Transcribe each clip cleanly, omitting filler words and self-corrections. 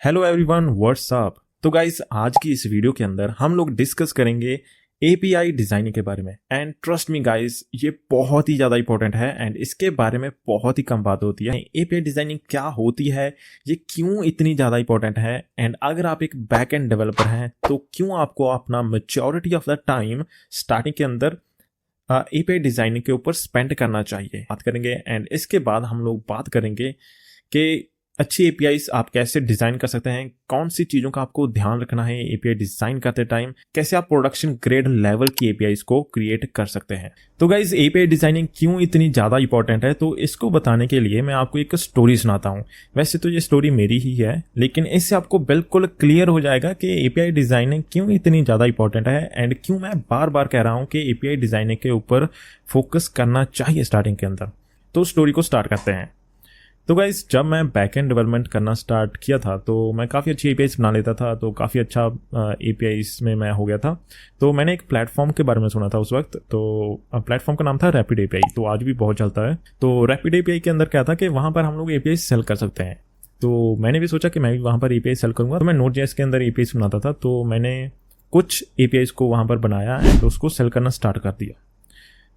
Hello everyone, what's up. तो guys, आज की इस वीडियो के अंदर हम लोग डिस्कस करेंगे एपीआई डिजाइनिंग के बारे में। एंड ट्रस्ट मी गाइस, ये बहुत ही ज़्यादा इंपॉर्टेंट है एंड इसके बारे में बहुत ही कम बात होती है। एपीआई डिजाइनिंग क्या होती है, ये क्यों इतनी ज़्यादा इंपॉर्टेंट है, एंड अगर आप एक बैक एंड डेवलपर हैं तो क्यों आपको अपना majority of the time starting के अंदर एपीआई डिजाइनिंग के ऊपर स्पेंड करना चाहिए, बात करेंगे। एंड इसके बाद हम लोग बात करेंगे कि अच्छी एपीआईज आप कैसे डिजाइन कर सकते हैं, कौन सी चीजों का आपको ध्यान रखना है एपीआई डिजाइन करते टाइम, कैसे आप प्रोडक्शन ग्रेड लेवल की एपीआईज को क्रिएट कर सकते हैं। तो गाइज, एपीआई डिजाइनिंग क्यों इतनी ज्यादा इंपॉर्टेंट है, तो इसको बताने के लिए मैं आपको एक स्टोरी सुनाता हूं। वैसे तो ये स्टोरी मेरी ही है, लेकिन इससे आपको बिल्कुल क्लियर हो जाएगा कि एपीआई डिजाइनिंग क्यों इतनी ज्यादा इंपॉर्टेंट है एंड क्यों मैं बार बार कह रहा हूं कि एपीआई डिजाइनिंग के ऊपर फोकस करना चाहिए स्टार्टिंग के अंदर। तो स्टोरी को स्टार्ट करते हैं। तो गाइस, जब मैं बैकएंड डेवलपमेंट करना स्टार्ट किया था तो मैं काफ़ी अच्छी एपीआईज बना लेता था, तो काफ़ी अच्छा एपीआईज में मैं हो गया था। तो मैंने एक प्लेटफॉर्म के बारे में सुना था उस वक्त। तो प्लेटफॉर्म का नाम था रैपिड एपीआई, तो आज भी बहुत चलता है। तो रैपिड एपीआई के अंदर क्या था कि वहाँ पर हम लोग एपीआई सेल कर सकते हैं। तो मैंने भी सोचा कि मैं भी वहाँ पर एपीआई सेल करूँगा। तो मैं नोट.जेएस के अंदर एपीआई बनाता था, तो मैंने कुछ एपीआईज को वहाँ पर बनाया एंड उसको सेल करना स्टार्ट कर दिया।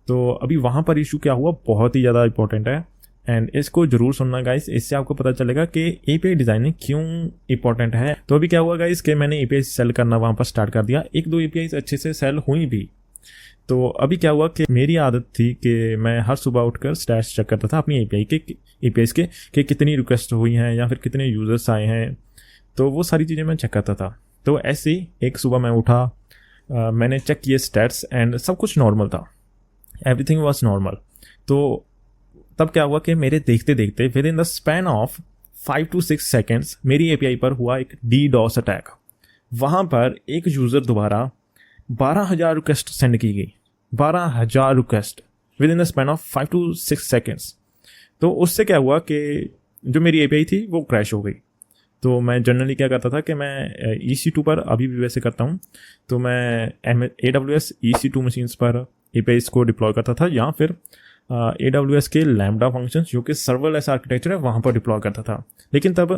तो अभी वहाँ पर इशू क्या हुआ, बहुत ही ज़्यादा इंपॉर्टेंट है एंड इसको जरूर सुनना गाइस, इससे आपको पता चलेगा कि एपीआई डिजाइनिंग क्यों इंपॉर्टेंट है। तो अभी क्या हुआ गाइस कि मैंने एपीआई सेल करना वहां पर स्टार्ट कर दिया। एक दो एपीआई अच्छे से सेल हुई भी। तो अभी क्या हुआ कि मेरी आदत थी कि मैं हर सुबह उठकर स्टैट्स चेक करता था अपनी एपीआईज के कि कितनी रिक्वेस्ट हुई हैं या फिर कितने यूजर्स आए हैं। तो वो सारी चीज़ें मैं चेक करता था। तो ऐसे ही एक सुबह मैं उठा, मैंने चेक किए स्टैट्स एंड सब कुछ नॉर्मल था, एवरीथिंग वॉज नॉर्मल। तो तब क्या हुआ कि मेरे देखते देखते with in the span of 5 to 6 seconds मेरी एपीआई पर हुआ एक डीडॉस अटैक। वहाँ पर एक यूज़र दोबारा 12,000 रिक्वेस्ट सेंड की गई, 12,000 request with in the span of 5 to 6 seconds. तो उससे क्या हुआ कि जो मेरी एपीआई थी वो क्रैश हो गई। तो मैं जनरली क्या करता था कि मैं EC2 पर अभी भी वैसे करता हूँ, तो मैं AWS EC2 मशीन्स पर एपीआईज को डिप्लॉय करता था या फिर AWS के लैम्डा फंक्शंस जो कि सर्वरलेस आर्किटेक्चर है वहाँ पर डिप्लॉय करता था। लेकिन तब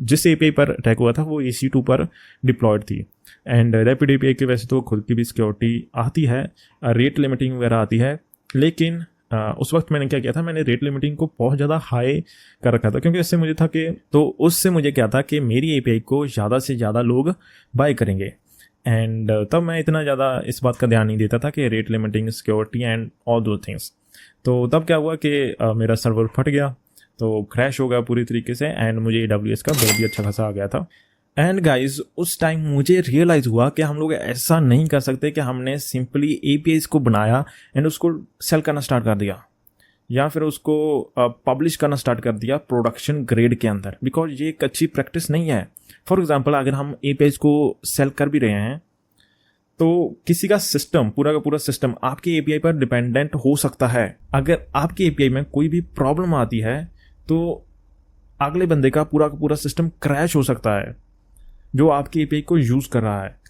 जिस एपीआई पर अटैक हुआ था वो EC2 पर डिप्लॉयड थी। एंड रैपिड एपीआई की वैसे तो खुद की भी सिक्योरिटी आती है, रेट लिमिटिंग वगैरह आती है, लेकिन उस वक्त मैंने क्या किया था, मैंने रेट लिमिटिंग को बहुत ज़्यादा हाई कर रखा था, क्योंकि इससे मुझे था कि उससे मुझे क्या था कि मेरी एपीआई को ज़्यादा से ज़्यादा लोग बाय करेंगे। एंड तब मैं इतना ज़्यादा इस बात का ध्यान नहीं देता था कि rate limiting, security and all दो थिंग्स। तो तब क्या हुआ कि मेरा सर्वर फट गया, तो क्रैश हो गया पूरी तरीके से एंड मुझे AWS का बिल भी अच्छा खासा आ गया था। एंड गाइज, उस टाइम मुझे रियलाइज़ हुआ कि हम लोग ऐसा नहीं कर सकते कि हमने सिंपली एपीआईज को बनाया एंड उसको सेल करना स्टार्ट कर दिया या फिर उसको पब्लिश करना स्टार्ट कर दिया प्रोडक्शन ग्रेड के अंदर, बिकॉज ये एक अच्छी प्रैक्टिस नहीं है। फॉर एग्जाम्पल, अगर हम एपीआईज को सेल कर भी रहे हैं तो किसी का सिस्टम, पूरा का पूरा सिस्टम आपके एपीआई पर डिपेंडेंट हो सकता है। अगर आपके एपीआई में कोई भी प्रॉब्लम आती है तो अगले बंदे का पूरा सिस्टम क्रैश हो सकता है जो आपके एपीआई को यूज कर रहा है,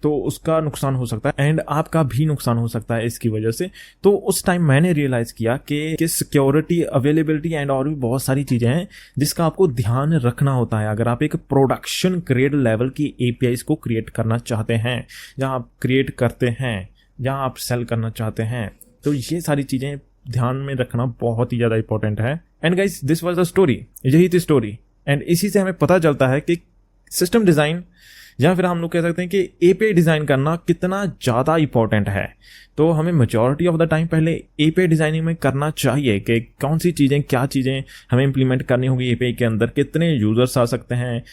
तो उसका नुकसान हो सकता है एंड आपका भी नुकसान हो सकता है इसकी वजह से। तो उस टाइम मैंने रियलाइज किया कि सिक्योरिटी, अवेलेबिलिटी एंड और भी बहुत सारी चीजें हैं जिसका आपको ध्यान रखना होता है अगर आप एक प्रोडक्शन ग्रेड लेवल की एपीआईज को क्रिएट करना चाहते हैं, जहां आप क्रिएट करते हैं, जहां आप सेल करना चाहते हैं। तो ये सारी चीजें ध्यान में रखना बहुत ही ज्यादा इंपॉर्टेंट है। And guys, this was the story, यही थी स्टोरी। एंड इसी से हमें पता चलता है कि सिस्टम डिजाइन या फिर हम लोग कह सकते हैं कि एपीआई डिजाइन करना कितना ज़्यादा इंपॉर्टेंट है। तो हमें मेजॉरिटी ऑफ द टाइम पहले एपीआई डिजाइनिंग में करना चाहिए कि कौन सी चीज़ें, क्या चीज़ें हमें इंप्लीमेंट करनी होगी एपीआई के अंदर, कितने यूजर्स आ सकते हैं,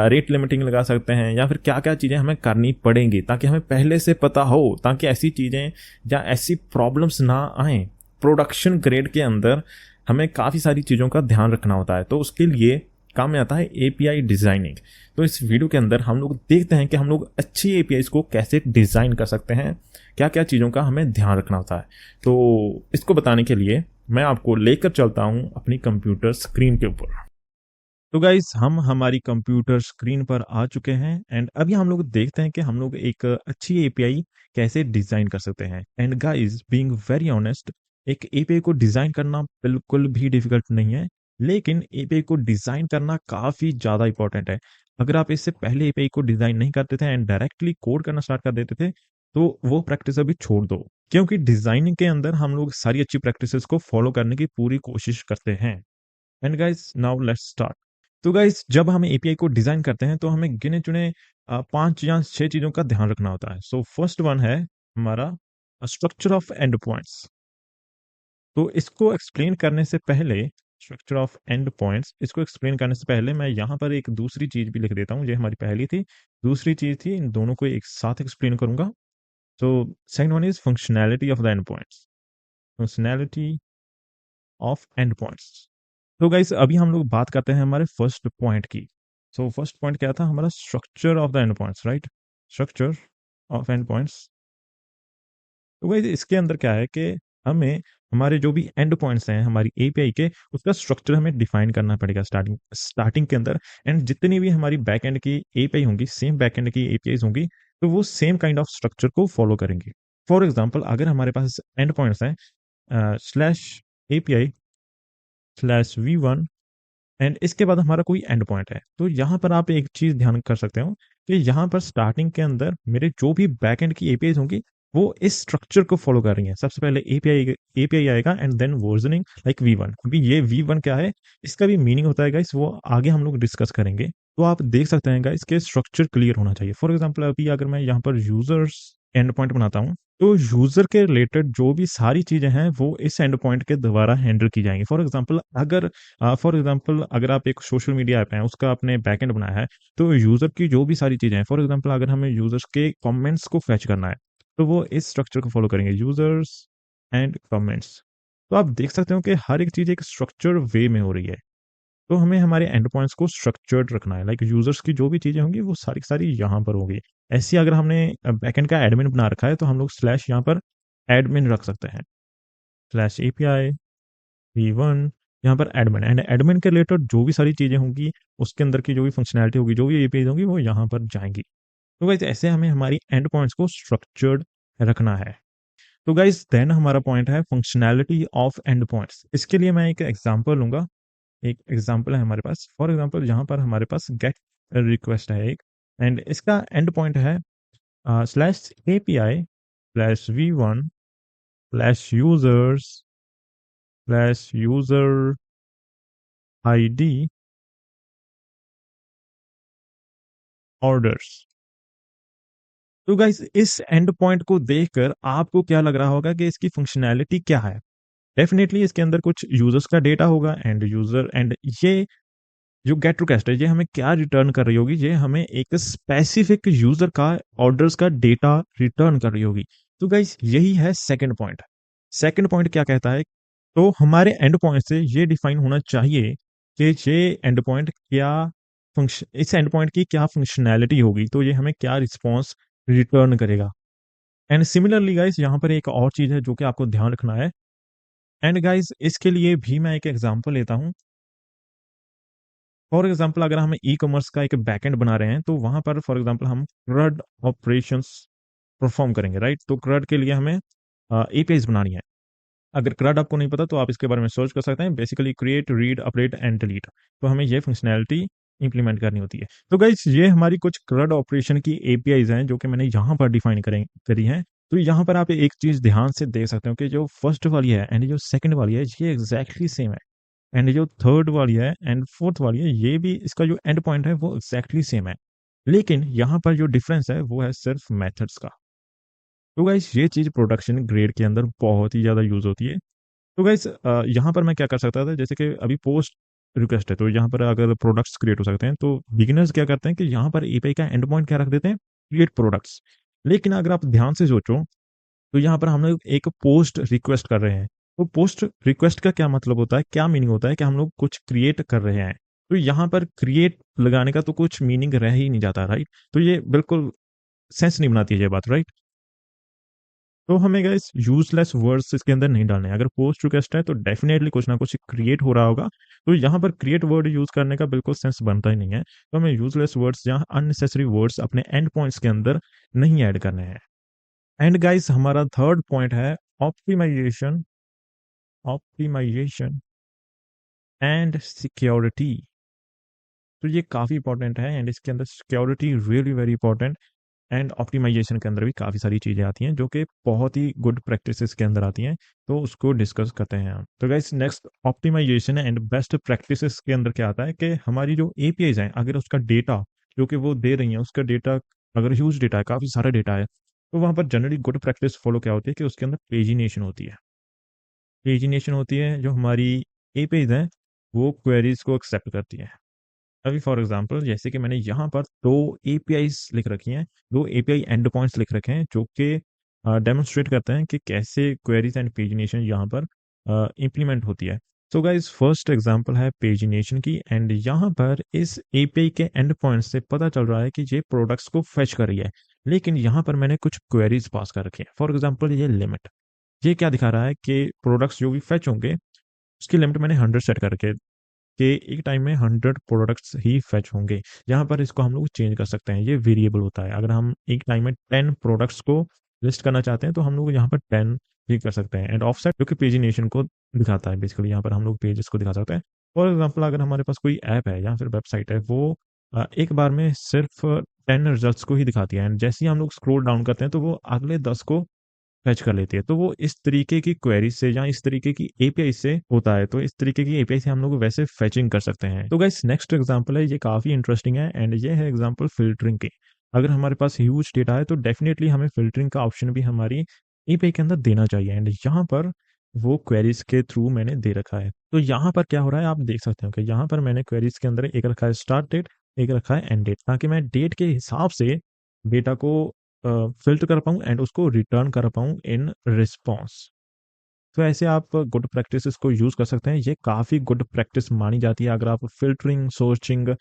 रेट लिमिटिंग लगा सकते हैं या फिर क्या क्या चीज़ें हमें करनी पड़ेंगी, ताकि हमें पहले से पता हो, ताकि ऐसी चीज़ें या ऐसी प्रॉब्लम्स ना आए। प्रोडक्शन ग्रेड के अंदर हमें काफ़ी सारी चीज़ों का ध्यान रखना होता है, तो उसके लिए काम में आता है एपीआई डिजाइनिंग। तो इस वीडियो के अंदर हम लोग देखते हैं कि हम लोग अच्छी एपीआईज को कैसे डिजाइन कर सकते हैं, क्या क्या चीज़ों का हमें ध्यान रखना होता है। तो इसको बताने के लिए मैं आपको लेकर चलता हूं अपनी कंप्यूटर स्क्रीन के ऊपर। तो गाइस, हम हमारी कंप्यूटर स्क्रीन पर आ चुके हैं एंड अभी हम लोग देखते हैं कि हम लोग एक अच्छी एपीआई कैसे डिजाइन कर सकते हैं। And guys, being very honest, एक एपीआई को डिजाइन करना बिल्कुल भी डिफिकल्ट नहीं है। लेकिन एपीआई को डिज़ाइन करना काफ़ी ज़्यादा इंपॉर्टेंट है। अगर आप इससे पहले एपीआई को डिज़ाइन नहीं करते थे एंड डायरेक्टली कोड करना स्टार्ट कर देते थे, तो वो प्रैक्टिस अभी छोड़ दो। क्योंकि डिज़ाइनिंग के अंदर हम लोग सारी अच्छी प्रैक्टिसेस को फॉलो करने की पूरी कोशिश करते हैं। And guys now let's start. तो गाइस जब हम एपीआई को डिज़ाइन करते हैं तो हमें गिने-चुने 5 या 6 चीज़ों का ध्यान रखना होता है। सो फर्स्ट वन है हमारा स्ट्रक्चर ऑफ एंड पॉइंट्स। तो इसको एक्सप्लेन करने से पहले स्ट्रक्चर ऑफ एंड पॉइंट्स इसको एक्सप्लेन करने से पहले मैं यहाँ पर एक दूसरी चीज़ भी लिख देता हूँ। ये हमारी पहली थी, दूसरी चीज़ थी, इन दोनों को एक साथ एक्सप्लेन करूँगा। तो second one is functionality of the end points, functionality of and points. तो गाइस अभी हम लोग बात करते हैं हमारे फर्स्ट पॉइंट की। सो फर्स्ट पॉइंट क्या था हमारा? Structure of the end points, right? Structure of and points. तो गाइस इसके अंदर क्या है कि हमें हमारे जो भी एंड पॉइंट्स हैं हमारी एपीआई के, उसका स्ट्रक्चर हमें डिफाइन करना पड़ेगा स्टार्टिंग के अंदर। एंड जितनी भी हमारी बैक एंड की एपीआई होंगी, सेम बैक एंड की एपीआईज होंगी, तो वो सेम काइंड ऑफ स्ट्रक्चर को फॉलो करेंगे। फॉर एग्जाम्पल अगर हमारे पास एंड पॉइंट्स हैं slash API slash V1 and इसके बाद हमारा कोई एंड पॉइंट है, तो यहाँ पर आप एक चीज़ ध्यान कर सकते हो कि यहाँ पर स्टार्टिंग के अंदर मेरे जो भी बैक एंड की एपीआईज होंगी वो इस स्ट्रक्चर को फॉलो कर रही हैं। सबसे पहले एपीआई आएगा and then versioning like V1। अभी ये V1 क्या है, इसका भी मीनिंग होता है गाइस, वो आगे हम लोग डिस्कस करेंगे। तो आप देख सकते हैं गाइस के स्ट्रक्चर क्लियर होना चाहिए। फॉर एग्जाम्पल अभी अगर मैं यहाँ पर यूजर्स एंड पॉइंट बनाता हूँ, तो यूजर के रिलेटेड जो भी सारी चीजें हैं वो इस एंड पॉइंट के द्वारा हैंडल की जाएंगी। फॉर एग्जांपल अगर आप एक सोशल मीडिया ऐप है उसका आपने बैकएंड बनाया है, तो यूजर की जो भी सारी चीजें हैं, फॉर एग्जांपल अगर हमें यूजर्स के कमेंट्स को फैच करना है, तो वो इस स्ट्रक्चर को फॉलो करेंगे, यूजर्स एंड कमेंट्स। तो आप देख सकते हो कि हर एक चीज एक स्ट्रक्चर वे में हो रही है। तो हमें हमारे एंड पॉइंट्स को स्ट्रक्चर्ड रखना है, लाइक यूजर्स की जो भी चीजें होंगी वो सारी की सारी यहाँ पर होगी। ऐसी अगर हमने बैकएंड का एडमिन बना रखा है तो हम लोग स्लैश यहाँ पर एडमिन रख सकते हैं, स्लैश एपीआई V1, यहाँ पर एडमिन, एंड एडमिन के रिलेटेड जो भी सारी चीजें होंगी, उसके अंदर की जो भी फंक्शनैलिटी होगी, जो भी एपीआई होंगी, वो यहाँ पर जाएंगी। तो गाइज ऐसे हमें हमारी एंड पॉइंट्स को स्ट्रक्चर्ड रखना है। तो गाइज देन हमारा पॉइंट है फंक्शनैलिटी ऑफ एंड पॉइंट्स। इसके लिए मैं एक एग्जांपल लूंगा। एक एग्जांपल है हमारे पास, फॉर एग्जांपल यहाँ पर हमारे पास गेट रिक्वेस्ट है एक, एंड इसका एंड पॉइंट है slash API slash V1 slash users slash user ID orders. तो गाइस इस एंड पॉइंट को देखकर आपको क्या लग रहा होगा कि इसकी फंक्शनैलिटी क्या है? डेफिनेटली इसके अंदर कुछ यूजर्स का डेटा होगा एंड यूजर, एंड ये जो गेट रिक्वेस्ट है ये हमें क्या रिटर्न कर रही होगी? ये हमें एक स्पेसिफिक यूजर का ऑर्डर्स का डेटा रिटर्न कर रही होगी। तो गाइस यही है सेकंड पॉइंट। सेकंड पॉइंट क्या कहता है? तो हमारे एंड पॉइंट से ये डिफाइन होना चाहिए कि ये एंड पॉइंट क्या फंक्शन, इस एंड पॉइंट की क्या फंक्शनैलिटी होगी, तो ये हमें क्या रिस्पॉन्स रिटर्न करेगा। एंड सिमिलरली गाइस यहाँ पर एक और चीज है जो कि आपको ध्यान रखना है। एंड गाइस इसके लिए भी मैं एक एग्जांपल लेता हूँ। फॉर एग्जांपल अगर हम ई कॉमर्स का एक बैकएंड बना रहे हैं, तो वहां पर फॉर एग्जांपल हम CRUD ऑपरेशंस परफॉर्म करेंगे, राइट? तो CRUD के लिए हमें एपीआईज बनानी है। अगर CRUD आपको नहीं पता तो आप इसके बारे में सर्च कर सकते हैं, basically create, read, update and delete. तो हमें ये फंक्शनैलिटी इंप्लीमेंट करनी होती है। तो गाइस ये हमारी कुछ CRUD ऑपरेशन की एपीआईज हैं जो कि मैंने यहाँ पर डिफाइन करी हैं। तो यहाँ पर आप एक चीज ध्यान से देख सकते हो कि जो फर्स्ट वाली है एंड जो सेकंड वाली है ये एग्जैक्टली सेम है, एंड जो थर्ड वाली है एंड फोर्थ वाली है ये भी, इसका जो एंड पॉइंट है वो एग्जैक्टली सेम है। लेकिन यहाँ पर जो डिफरेंस है वो है सिर्फ मेथड्स का। तो गाइस ये चीज प्रोडक्शन ग्रेड के अंदर बहुत ही ज्यादा यूज होती है। तो गाइस यहाँ पर मैं क्या कर सकता था, जैसे कि अभी पोस्ट रिक्वेस्ट है तो यहाँ पर अगर प्रोडक्ट्स क्रिएट हो सकते हैं, तो बिगिनर्स क्या करते हैं कि यहाँ पर एपीआई का एंड पॉइंट क्या रख देते हैं, क्रिएट प्रोडक्ट्स। लेकिन अगर आप ध्यान से सोचो तो यहाँ पर हम लोग एक पोस्ट रिक्वेस्ट कर रहे हैं। तो पोस्ट रिक्वेस्ट का क्या मतलब होता है, क्या मीनिंग होता है कि हम लोग कुछ क्रिएट कर रहे हैं। तो यहाँ पर क्रिएट लगाने का तो कुछ मीनिंग रह ही नहीं जाता, राइट? तो ये बिल्कुल सेंस नहीं बनाती है ये बात, राइट? तो हमें गाइस यूजलेस वर्ड्स इसके अंदर नहीं डालने हैं। अगर पोस्ट रिक्वेस्ट है तो डेफिनेटली कुछ ना कुछ क्रिएट हो रहा होगा, तो यहाँ पर क्रिएट वर्ड यूज करने का बिल्कुल सेंस बनता ही नहीं है। तो हमें यूजलेस वर्ड्स या अननेसेसरी वर्ड्स अपने एंड पॉइंट्स के अंदर नहीं ऐड करने हैं। एंड गाइस हमारा थर्ड पॉइंट है ऑप्टिमाइजेशन, ऑप्टिमाइजेशन एंड सिक्योरिटी। तो ये काफ़ी इंपॉर्टेंट है एंड इसके अंदर security really very important. And optimisation के अंदर भी काफ़ी सारी चीज़ें आती हैं जो कि बहुत ही गुड प्रैक्टिसेस के अंदर आती हैं, तो उसको डिस्कस करते हैं हम। तो guys next optimisation and best practices के अंदर क्या आता है कि हमारी जो एपीआईज हैं, अगर उसका डेटा जो कि वो दे रही हैं उसका डेटा अगर ह्यूज डेटा है, काफ़ी सारा डेटा है, तो वहाँ पर जनरली गुड प्रैक्टिस फॉलो क्या होती है कि उसके अंदर पेजिनेशन होती है। पेजिनेशन होती है, जो हमारी एपीआईज हैं वो क्वेरीज को एक्सेप्ट करती है। अभी फॉर एग्जांपल जैसे कि मैंने यहाँ पर दो एपीआईज लिख रखी हैं, दो एपीआई एंड पॉइंट्स लिख रखे हैं जो कि डेमोन्स्ट्रेट करते हैं कि कैसे क्वेरीज एंड पेजिनेशन यहाँ पर इम्प्लीमेंट होती है। सो गाइज फर्स्ट एग्जांपल है पेजिनेशन की, एंड यहाँ पर इस एपीआई के एंड पॉइंट से पता चल रहा है कि ये प्रोडक्ट्स को फेच कर रही है, लेकिन यहाँ पर मैंने कुछ क्वेरीज पास कर रखी है। फॉर एग्जाम्पल ये लिमिट, ये क्या दिखा रहा है कि प्रोडक्ट्स जो भी फेच होंगे उसकी लिमिट मैंने 100 सेट कर रखी है कि एक टाइम में 100 प्रोडक्ट्स ही फेच होंगे। यहाँ पर इसको हम लोग चेंज कर सकते हैं, ये वेरिएबल होता है। अगर हम एक टाइम में 10 प्रोडक्ट्स को लिस्ट करना चाहते हैं तो हम लोग यहाँ पर 10 भी कर सकते हैं। एंड ऑफसेट जो कि पेजिनेशन को दिखाता है, बेसिकली यहाँ पर हम लोग पेजेस को दिखा सकते हैं। फॉर एग्जाम्पल अगर हमारे पास कोई ऐप है या फिर वेबसाइट है, वो एक बार में सिर्फ 10 रिजल्ट्स को ही दिखाती है, एंड जैसे ही हम लोग स्क्रोल डाउन करते हैं तो वो अगले 10 को फेच कर लेती है। तो वो इस तरीके की क्वेरी से या इस तरीके की एपीआई से होता है, तो इस तरीके की एपीआई से हम लोग वैसे फेचिंग कर सकते हैं। तो गाइस नेक्स्ट एग्जांपल है, ये काफी इंटरेस्टिंग है एंड ये है एग्जांपल फिल्टरिंग की। अगर हमारे पास ह्यूज डेटा है तो डेफिनेटली हमें फिल्टरिंग का ऑप्शन भी हमारी एपीआई के अंदर देना चाहिए, एंड यहाँ पर वो क्वेरीज के थ्रू मैंने दे रखा है। तो यहाँ पर क्या हो रहा है आप देख सकते हो कि यहाँ पर मैंने क्वेरीज के अंदर एक रखा है स्टार्ट डेट, एक रखा है एंड डेट, ताकि मैं डेट के हिसाब से डेटा को फिल्टर कर पाऊँ एंड उसको रिटर्न कर पाऊँ इन रिस्पॉन्स। तो ऐसे आप गुड प्रैक्टिसेस को यूज़ कर सकते हैं, ये काफ़ी गुड प्रैक्टिस मानी जाती है अगर आप फिल्टरिंग, सर्चिंग,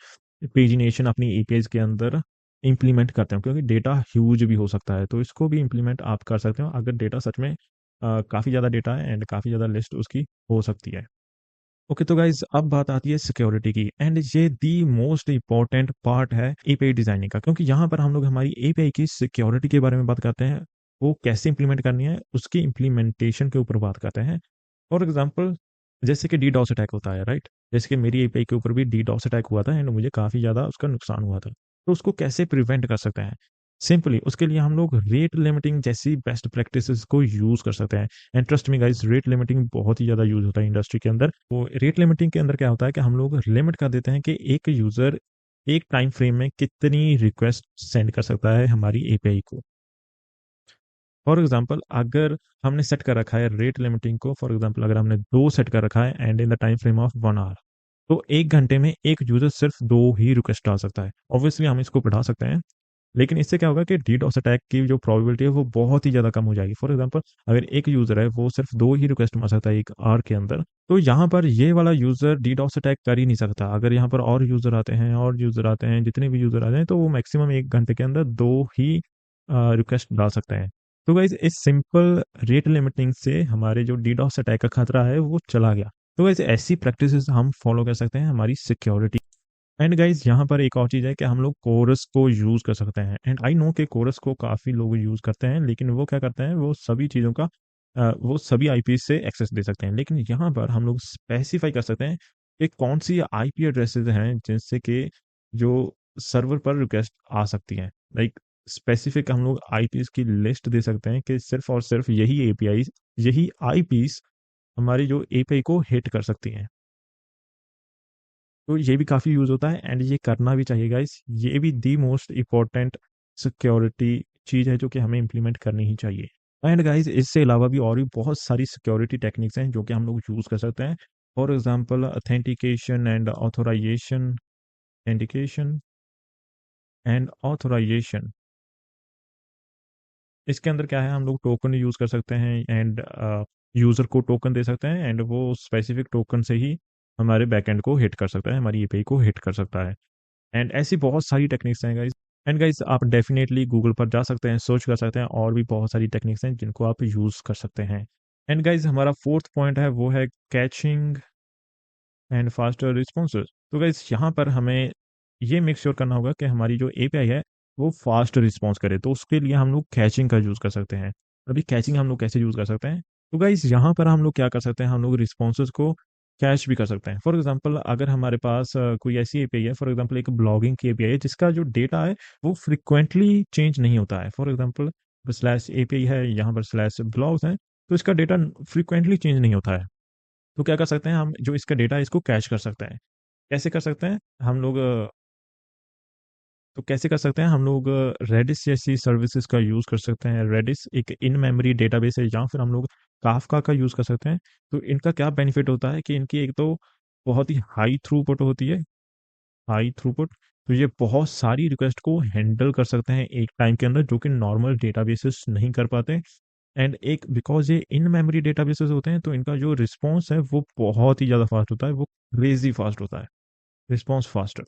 पेजिनेशन अपनी एपीआईज के अंदर इम्प्लीमेंट करते हो, क्योंकि डेटा ह्यूज भी हो सकता है, तो इसको भी इम्प्लीमेंट आप कर सकते हो अगर डेटा सच में काफ़ी ज़्यादा डेटा है एंड काफ़ी ज़्यादा लिस्ट उसकी हो सकती है। ओके तो गाइज अब बात आती है सिक्योरिटी की, एंड ये दी मोस्ट इंपॉर्टेंट पार्ट है एपीआई डिजाइनिंग का, क्योंकि यहाँ पर हम लोग हमारी एपीआई की सिक्योरिटी के बारे में बात करते हैं, वो कैसे इंप्लीमेंट करनी है उसकी इम्प्लीमेंटेशन के ऊपर बात करते हैं। फॉर एग्जाम्पल जैसे कि डी डॉस अटैक होता है, राइट? जैसे कि मेरी एपीआई के ऊपर भी डी डॉस अटैक हुआ था एंड मुझे काफ़ी ज़्यादा उसका नुकसान हुआ था, तो उसको कैसे प्रिवेंट कर सकते हैं? सिंपली उसके लिए हम लोग रेट लिमिटिंग जैसी बेस्ट प्रैक्टिसेस को यूज़ कर सकते हैं। And trust me guys, rate limiting बहुत ही ज़्यादा यूज़ होता है इंडस्ट्री के अंदर। वो रेट लिमिटिंग के अंदर क्या होता है कि हम लोग लिमिट कर देते हैं कि एक यूज़र एक टाइम फ्रेम में कितनी रिक्वेस्ट सेंड कर सकता है हमारी एपीआई को। फॉर एग्जाम्पल अगर हमने सेट कर रखा है रेट लिमिटिंग को, फॉर एग्जाम्पल अगर हमने 2 सेट कर रखा है and in the time frame of 1 hour, तो 1 घंटे में एक यूज़र सिर्फ 2 ही रिक्वेस्ट डाल सकता है। ऑब्वियसली हम इसको बढ़ा सकते हैं, लेकिन इससे क्या होगा कि डीडोस अटैक की जो प्रोबेबिलिटी है वो बहुत ही ज़्यादा कम हो जाएगी। फॉर एग्जांपल अगर एक यूज़र है वो सिर्फ 2 ही रिक्वेस्ट मार सकता है 1 आवर के अंदर, तो यहाँ पर ये वाला यूज़र डीडोस अटैक कर ही नहीं सकता। अगर यहाँ पर और यूज़र आते हैं और यूज़र आते हैं, जितने भी यूज़र आते हैं, तो वो मैक्सिमम 1 घंटे के अंदर 2 ही रिक्वेस्ट डाल सकते हैं। तो गाइज़ इस सिंपल रेट लिमिटिंग से हमारे जो डीडोस अटैक का खतरा है वो चला गया। तो गाइज़ ऐसी प्रैक्टिसेस हम फॉलो कर सकते हैं हमारी सिक्योरिटी। एंड गाइज यहाँ पर एक और चीज़ है कि हम लोग कोरस को यूज़ कर सकते हैं, एंड आई नो कि कोरस को काफ़ी लोग यूज़ करते हैं, लेकिन वो क्या करते हैं, वो सभी चीज़ों का वो सभी आईपी से एक्सेस दे सकते हैं। लेकिन यहाँ पर हम लोग स्पेसिफाई कर सकते हैं कि कौन सी आईपी एड्रेसेस हैं जिनसे कि जो सर्वर पर रिक्वेस्ट आ सकती हैं। लाइक स्पेसिफिक हम लोग आईपीस की लिस्ट दे सकते हैं कि सिर्फ और सिर्फ यही एपीआई, यही आईपीस हमारी जो एपीआई को हिट कर सकती हैं। तो ये भी काफ़ी यूज़ होता है एंड ये करना भी चाहिए गाइस। ये भी दी मोस्ट इम्पोर्टेंट सिक्योरिटी चीज़ है जो कि हमें इम्प्लीमेंट करनी ही चाहिए। एंड गाइस इससे अलावा भी और भी बहुत सारी सिक्योरिटी टेक्निक्स हैं जो कि हम लोग यूज़ कर सकते हैं। For example authentication and authorisation, authentication and authorisation, इसके अंदर क्या है, हम लोग टोकन यूज़ कर सकते हैं एंड यूज़र को टोकन दे सकते हैं एंड वो स्पेसिफिक टोकन से ही हमारे बैकएंड को हिट कर सकता है, हमारी एपीआई को हिट कर सकता है। एंड ऐसी बहुत सारी टेक्निक्स हैं गाइज। एंड गाइज आप डेफिनेटली गूगल पर जा सकते हैं, सर्च कर सकते हैं, और भी बहुत सारी टेक्निक्स हैं जिनको आप यूज़ कर सकते हैं। एंड गाइज हमारा फोर्थ पॉइंट है वो है कैचिंग एंड फास्टर रिस्पॉन्सेज। तो गाइज यहाँ पर हमें ये मेक श्योर करना होगा कि हमारी जो एपीआई है वो फास्ट रिस्पॉन्स करे, तो उसके लिए हम लोग कैचिंग का यूज़ कर सकते हैं। अभी कैचिंग हम लोग कैसे यूज़ कर सकते हैं, तो गाइज यहाँ पर हम लोग क्या कर सकते हैं, हम लोग रिस्पॉन्सेज को कैश भी कर सकते हैं। फॉर एग्जांपल अगर हमारे पास कोई ऐसी एपीआई है, फॉर एग्जांपल एक ब्लॉगिंग की एपीआई है जिसका जो डेटा है वो फ्रिक्वेंटली चेंज नहीं होता है। फॉर एग्जांपल स्लैश एपीआई है, यहाँ पर स्लैश ब्लॉग्स हैं, तो इसका डेटा फ्रिक्वेंटली चेंज नहीं होता है। तो क्या कर सकते हैं हम, जो इसका डेटा है इसको कैश कर सकते हैं। कैसे कर सकते हैं हम लोग? तो कैसे कर सकते हैं हम लोग? रेडिस जैसी सर्विसेज का यूज़ कर सकते हैं। रेडिस एक इन मेमोरी डेटाबेस है, या फिर हम लोग काफका का यूज़ कर सकते हैं। तो इनका क्या बेनिफिट होता है कि इनकी एक तो बहुत ही हाई थ्रूपुट होती है, हाई थ्रूपुट। तो ये बहुत सारी रिक्वेस्ट को हैंडल कर सकते हैं एक टाइम के अंदर, जो कि नॉर्मल डेटाबेसेस नहीं कर पाते। एंड एक बिकॉज ये इन मेमोरी डेटाबेसेस होते हैं, तो इनका जो रिस्पॉन्स है वो बहुत ही ज़्यादा फास्ट होता है, वो क्रेजी फास्ट होता है, रिस्पॉन्स फास्ट।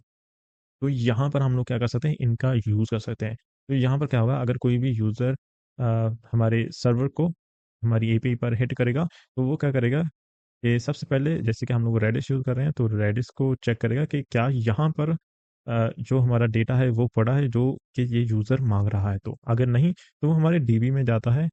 तो यहाँ पर हम लोग क्या कर सकते हैं, इनका यूज़ कर सकते हैं। तो यहाँ पर क्या होगा, अगर कोई भी यूज़र हमारे सर्वर को, हमारी एपीआई पर हिट करेगा, तो वो क्या करेगा कि सबसे पहले जैसे कि हम लोग रेडिस यूज़ कर रहे हैं, तो रेडिस को चेक करेगा कि क्या यहाँ पर जो हमारा डेटा है वो पड़ा है जो कि ये यूज़र मांग रहा है। तो अगर नहीं, तो वो हमारे डीबी में जाता है,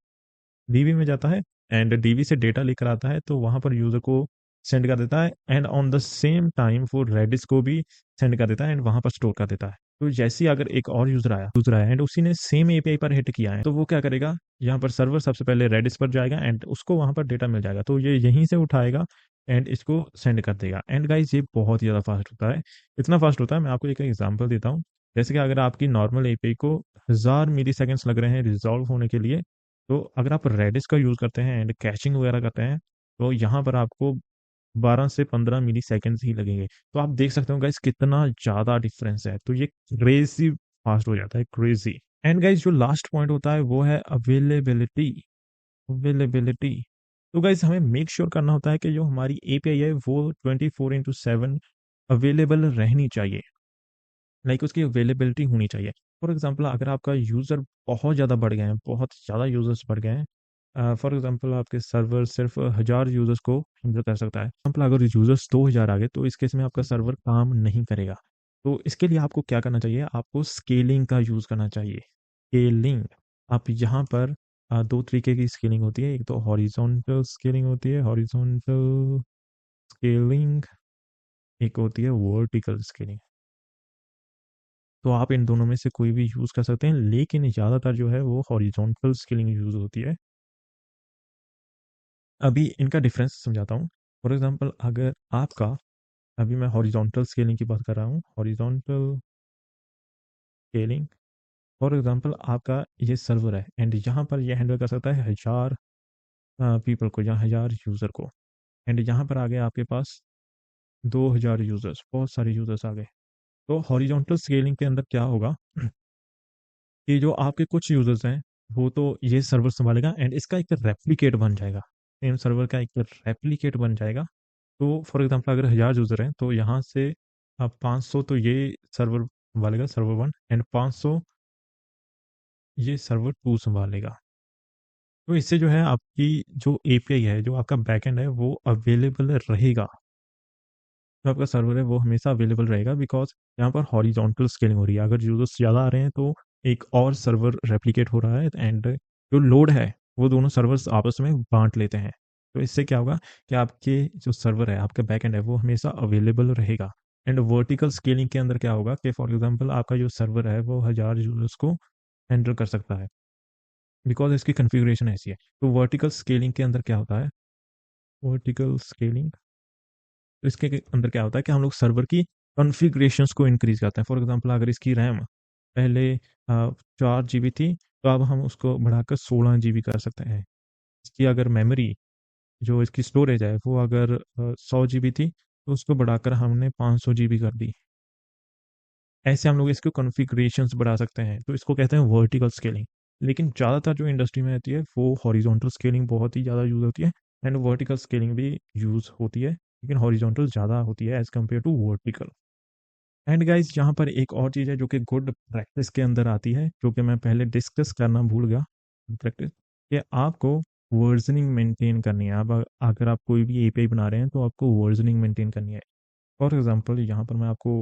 डीबी में जाता है एंड डीबी से डेटा लेकर आता है, तो वहाँ पर यूज़र को सेंड कर देता है, and on the same time वो रेडिस को भी सेंड कर देता है एंड वहाँ पर स्टोर कर देता है। तो जैसे ही अगर एक और यूज़र आया एंड उसी ने सेम एपीआई पर हिट किया है, तो वो क्या करेगा, यहाँ पर सर्वर सबसे पहले रेडिस पर जाएगा एंड उसको वहाँ पर डेटा मिल जाएगा, तो ये यहीं से उठाएगा एंड इसको सेंड कर देगा। एंड गाइज ये बहुत ही ज़्यादा फास्ट होता है। इतना फास्ट होता है, मैं आपको एक एग्जांपल देता हूँ। जैसे कि अगर आपकी नॉर्मल एपीआई को 1000 मिली सेकेंड्स लग रहे हैं रिजॉल्व होने के लिए, तो अगर आप रेडिस का यूज़ करते हैं एंड कैशिंग वगैरह करते हैं, तो यहाँ पर आपको 12 से 15 मिली सेकेंड्स ही लगेंगे। तो आप देख सकते हो गाइस कितना ज़्यादा डिफरेंस है। तो ये क्रेजी फास्ट हो जाता है, क्रेजी। एंड गाइस जो लास्ट पॉइंट होता है वो है अवेलेबिलिटी। अवेलेबिलिटी, तो गाइस हमें मेक श्योर करना होता है कि जो हमारी एपीआई है वो 24/7 अवेलेबल रहनी चाहिए, लाइक उसकी अवेलेबिलिटी होनी चाहिए। फॉर एग्जांपल अगर आपका यूज़र बहुत ज़्यादा बढ़ गए हैं, बहुत ज़्यादा यूज़र्स बढ़ गए हैं, फॉर एग्जांपल आपके सर्वर सिर्फ 1000 यूज़र्स को हैंडल कर सकता है। एग्जाम्पल अगर यूज़र्स 2000 आ गए, तो इस केस में आपका सर्वर काम नहीं करेगा। तो इसके लिए आपको क्या करना चाहिए, आपको स्केलिंग का यूज़ करना चाहिए। स्केलिंग, आप यहाँ पर दो तरीके की स्केलिंग होती है, एक तो हॉरिजॉन्टल स्केलिंग होती है, हॉरिजॉन्टल स्केलिंग, एक होती है वर्टिकल स्केलिंग। तो आप इन दोनों में से कोई भी यूज़ कर सकते हैं, लेकिन ज़्यादातर जो है वो हॉरिजॉन्टल स्केलिंग यूज़ होती है। अभी इनका डिफरेंस समझाता हूँ। फॉर एग्जांपल अगर आपका, अभी मैं हॉरिजॉन्टल स्केलिंग की बात कर रहा हूँ, हॉरिजॉन्टल स्केलिंग, फॉर एग्जांपल आपका ये सर्वर है एंड यहाँ पर ये हैंडल कर सकता है 1000 पीपल को या 1000 यूज़र को, एंड यहाँ पर आ गए आपके पास 2000 यूज़र्स, बहुत सारे यूज़र्स आ गए। तो हॉरिजॉन्टल स्केलिंग के अंदर क्या होगा कि जो आपके कुछ यूजर्स हैं वो तो ये सर्वर संभालेगा एंड इसका एक रेप्लिकेट बन जाएगा, सेम सर्वर का एक रेप्लिकेट बन जाएगा। तो फॉर एग्जांपल अगर 1000 यूजर हैं, तो यहाँ से आप 500 तो ये सर्वर संभालेगा, सर्वर 1, एंड 500 ये सर्वर 2 संभालेगा। तो इससे जो है आपकी जो एपीआई है, जो आपका बैकएंड है, वो अवेलेबल रहेगा। जो आपका सर्वर है वो हमेशा अवेलेबल रहेगा, बिकॉज यहाँ पर हॉरिजॉन्टल स्केलिंग हो रही है। अगर यूजर्स ज़्यादा आ रहे हैं तो एक और सर्वर रेप्लिकेट हो रहा है एंड जो लोड है वो दोनों सर्वर्स आपस में बांट लेते हैं। तो इससे क्या होगा कि आपके जो सर्वर है, आपका बैकएंड है, वो हमेशा अवेलेबल रहेगा। एंड वर्टिकल स्केलिंग के अंदर क्या होगा कि फॉर एग्जांपल आपका जो सर्वर है वो 1000 यूजर्स को हैंडल कर सकता है, बिकॉज इसकी कन्फिग्रेशन ऐसी है। तो वर्टिकल स्केलिंग के अंदर क्या होता है, वर्टिकल स्केलिंग, तो इसके अंदर क्या होता है कि हम लोग सर्वर की कॉन्फ़िगरेशंस को इंक्रीज करते हैं। फॉर एग्जांपल अगर इसकी रैम पहले 4 GB थी, तो अब हम उसको बढ़ाकर 16 GB कर सकते हैं। इसकी अगर मेमोरी, जो इसकी स्टोरेज है, वो अगर 100 GB थी, तो उसको बढ़ाकर हमने 500 GB कर दी। ऐसे हम लोग इसको कॉन्फ़िगरेशंस बढ़ा सकते हैं, तो इसको कहते हैं वर्टिकल स्केलिंग। लेकिन ज़्यादातर जो इंडस्ट्री में रहती है वो हॉरिजॉन्टल स्केलिंग बहुत ही ज़्यादा यूज़ होती है, एंड वर्टिकल स्केलिंग भी यूज़ होती है, लेकिन हॉरिजॉन्टल ज़्यादा होती है as compare to vertical. And guys यहाँ पर एक और चीज़ है जो कि गुड प्रैक्टिस के अंदर आती है, जो कि मैं पहले डिस्कस करना भूल गया। प्रैक्टिस, कि आपको वर्जनिंग मेंटेन करनी है। अब अगर आप कोई भी एपीआई बना रहे हैं तो आपको वर्जनिंग मेंटेन करनी है। फॉर एग्जांपल यहाँ पर मैं आपको,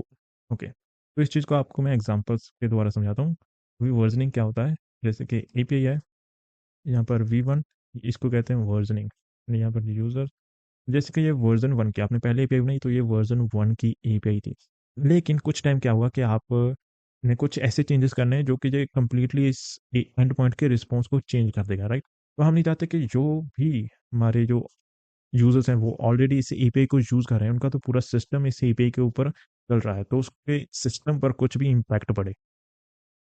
ओके, तो इस चीज़ को आपको मैं एग्जांपल्स के द्वारा समझाता हूँ। अभी वर्जनिंग क्या होता है, जैसे कि एपीआई है, यहाँ पर V1, इसको कहते हैं वर्जनिंग। यहाँ पर यूज़र जैसे कि ये वर्जन 1 की आपने पहले एपीआई बनाई, तो ये वर्जन 1 की एपीआई थी। लेकिन कुछ टाइम क्या हुआ कि आप ने कुछ ऐसे चेंजेस करने हैं जो कि जो कंप्लीटली इस एंड पॉइंट के रिस्पॉन्स को चेंज कर देगा, राइट? तो हम नहीं चाहते कि जो भी हमारे जो यूजर्स हैं वो ऑलरेडी इस एपीआई को यूज़ कर रहे हैं, उनका तो पूरा सिस्टम इस एपीआई के ऊपर चल रहा है, तो उसके सिस्टम पर कुछ भी इम्पैक्ट पड़े,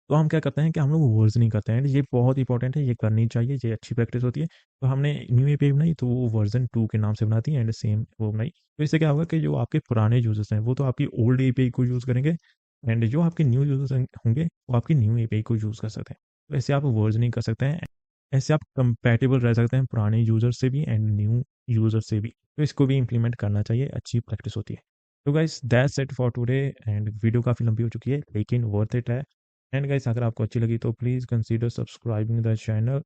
तो हम क्या करते हैं कि हम लोग वर्जनिंग करते हैं। ये बहुत इंपॉर्टेंट है, ये करनी चाहिए, ये अच्छी प्रैक्टिस होती है। तो हमने न्यू एपीआई बनाई तो वो वर्जन 2 के नाम से बनाती है एंड सेम वो बनाई। तो इससे क्या होगा कि जो आपके पुराने यूजर्स हैं वो तो आपकी ओल्ड एपीआई को यूज़ करेंगे, एंड जो आपके न्यू यूजर्स होंगे वो आपकी न्यू एपीआई को यूज़ कर सकते हैं। तो ऐसे आप वर्जनिंग कर सकते हैं, ऐसे आप कंपैटिबल रह सकते हैं पुराने यूजर से भी एंड न्यू यूजर से भी। तो इसको भी इम्प्लीमेंट करना चाहिए, अच्छी प्रैक्टिस होती है। तो guys that's it for today, and video काफ़ी लंबी हो चुकी है लेकिन वर्थ इट है। एंड गाइस अगर आपको अच्छी लगी तो please consider subscribing the channel